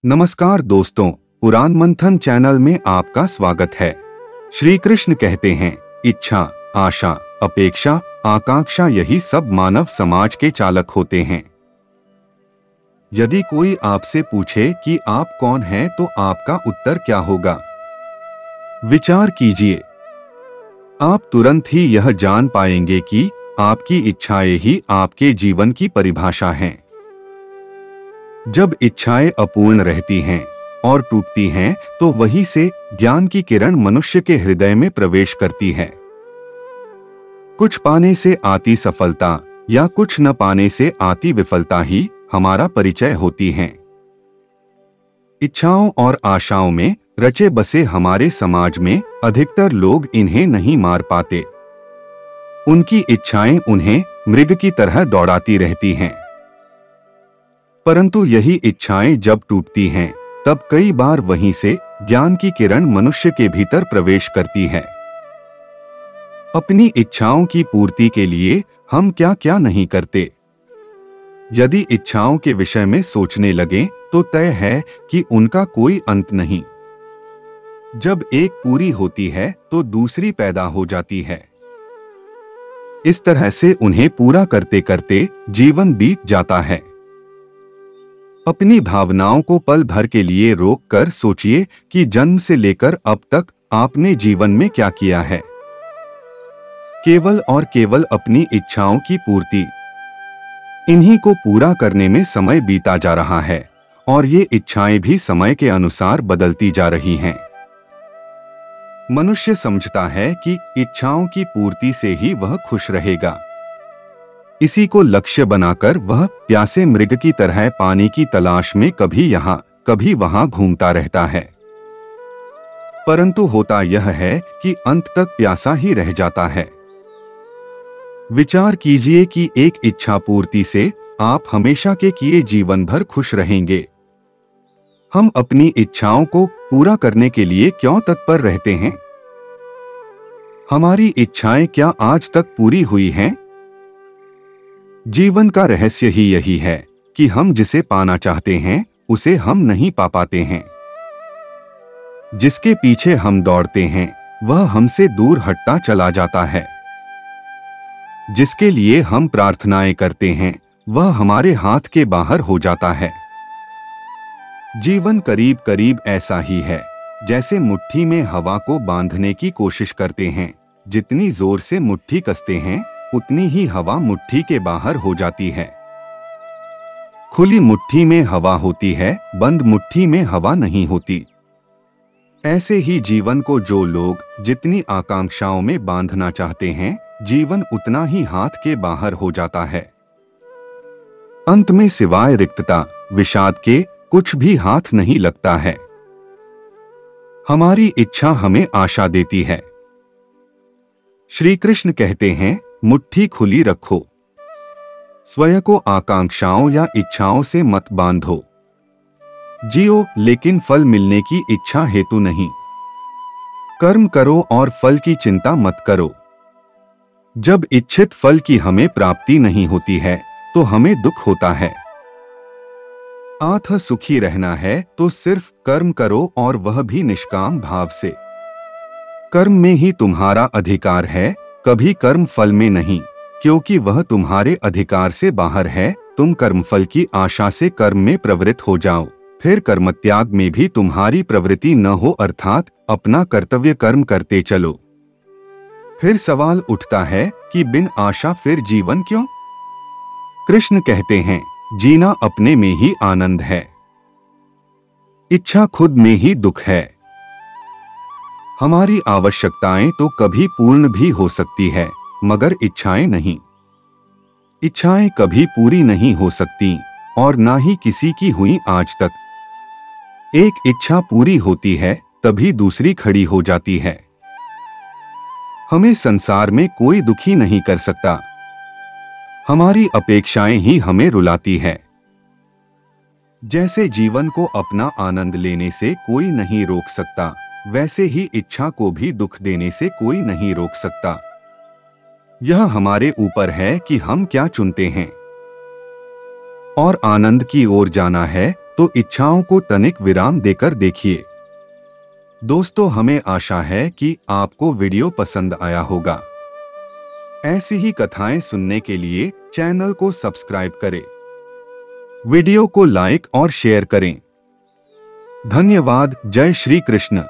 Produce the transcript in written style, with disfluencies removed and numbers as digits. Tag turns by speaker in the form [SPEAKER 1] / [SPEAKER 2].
[SPEAKER 1] नमस्कार दोस्तों, पुराण मंथन चैनल में आपका स्वागत है। श्री कृष्ण कहते हैं, इच्छा, आशा, अपेक्षा, आकांक्षा यही सब मानव समाज के चालक होते हैं। यदि कोई आपसे पूछे कि आप कौन हैं, तो आपका उत्तर क्या होगा? विचार कीजिए। आप तुरंत ही यह जान पाएंगे कि आपकी इच्छाएं ही आपके जीवन की परिभाषा हैं। जब इच्छाएं अपूर्ण रहती हैं और टूटती हैं, तो वहीं से ज्ञान की किरण मनुष्य के हृदय में प्रवेश करती है। कुछ पाने से आती सफलता या कुछ न पाने से आती विफलता ही हमारा परिचय होती हैं। इच्छाओं और आशाओं में रचे बसे हमारे समाज में अधिकतर लोग इन्हें नहीं मार पाते। उनकी इच्छाएं उन्हें मृग की तरह दौड़ाती रहती हैं। परंतु यही इच्छाएं जब टूटती हैं, तब कई बार वहीं से ज्ञान की किरण मनुष्य के भीतर प्रवेश करती है। अपनी इच्छाओं की पूर्ति के लिए हम क्या क्या नहीं करते। यदि इच्छाओं के विषय में सोचने लगें, तो तय है कि उनका कोई अंत नहीं। जब एक पूरी होती है तो दूसरी पैदा हो जाती है। इस तरह से उन्हें पूरा करते करते जीवन बीत जाता है। अपनी भावनाओं को पल भर के लिए रोक कर सोचिए कि जन्म से लेकर अब तक आपने जीवन में क्या किया है। केवल और केवल अपनी इच्छाओं की पूर्ति, इन्हीं को पूरा करने में समय बीता जा रहा है और ये इच्छाएं भी समय के अनुसार बदलती जा रही हैं। मनुष्य समझता है कि इच्छाओं की पूर्ति से ही वह खुश रहेगा। इसी को लक्ष्य बनाकर वह प्यासे मृग की तरह पानी की तलाश में कभी यहाँ कभी वहां घूमता रहता है। परंतु होता यह है कि अंत तक प्यासा ही रह जाता है। विचार कीजिए कि एक इच्छा पूर्ति से आप हमेशा के किए जीवन भर खुश रहेंगे। हम अपनी इच्छाओं को पूरा करने के लिए क्यों तत्पर रहते हैं? हमारी इच्छाएं क्या आज तक पूरी हुई हैं? जीवन का रहस्य ही यही है कि हम जिसे पाना चाहते हैं उसे हम नहीं पा पाते हैं। जिसके पीछे हम दौड़ते हैं वह हमसे दूर हटता चला जाता है। जिसके लिए हम प्रार्थनाएं करते हैं वह हमारे हाथ के बाहर हो जाता है। जीवन करीब करीब ऐसा ही है जैसे मुट्ठी में हवा को बांधने की कोशिश करते हैं। जितनी जोर से मुट्ठी कसते हैं उतनी ही हवा मुट्ठी के बाहर हो जाती है। खुली मुट्ठी में हवा होती है, बंद मुट्ठी में हवा नहीं होती। ऐसे ही जीवन को जो लोग जितनी आकांक्षाओं में बांधना चाहते हैं, जीवन उतना ही हाथ के बाहर हो जाता है। अंत में सिवाय रिक्तता, विषाद के कुछ भी हाथ नहीं लगता है। हमारी इच्छा हमें आशा देती है। श्री कृष्ण कहते हैं, मुट्ठी खुली रखो, स्वयं को आकांक्षाओं या इच्छाओं से मत बांधो। जियो लेकिन फल मिलने की इच्छा हेतु नहीं। कर्म करो और फल की चिंता मत करो। जब इच्छित फल की हमें प्राप्ति नहीं होती है तो हमें दुख होता है। आत्म सुखी रहना है तो सिर्फ कर्म करो और वह भी निष्काम भाव से। कर्म में ही तुम्हारा अधिकार है, कभी कर्म फल में नहीं, क्योंकि वह तुम्हारे अधिकार से बाहर है। तुम कर्मफल की आशा से कर्म में प्रवृत्त हो जाओ, फिर कर्मत्याग में भी तुम्हारी प्रवृत्ति न हो, अर्थात अपना कर्तव्य कर्म करते चलो। फिर सवाल उठता है कि बिन आशा फिर जीवन क्यों? कृष्ण कहते हैं, जीना अपने में ही आनंद है, इच्छा खुद में ही दुख है। हमारी आवश्यकताएं तो कभी पूर्ण भी हो सकती है, मगर इच्छाएं नहीं। इच्छाएं कभी पूरी नहीं हो सकती और ना ही किसी की हुई आज तक। एक इच्छा पूरी होती है तभी दूसरी खड़ी हो जाती है। हमें संसार में कोई दुखी नहीं कर सकता। हमारी अपेक्षाएं ही हमें रुलाती है। जैसे जीवन को अपना आनंद लेने से कोई नहीं रोक सकता, वैसे ही इच्छा को भी दुख देने से कोई नहीं रोक सकता। यह हमारे ऊपर है कि हम क्या चुनते हैं। और आनंद की ओर जाना है तो इच्छाओं को तनिक विराम देकर देखिए। दोस्तों, हमें आशा है कि आपको वीडियो पसंद आया होगा। ऐसी ही कथाएं सुनने के लिए चैनल को सब्सक्राइब करें, वीडियो को लाइक और शेयर करें। धन्यवाद। जय श्री कृष्ण।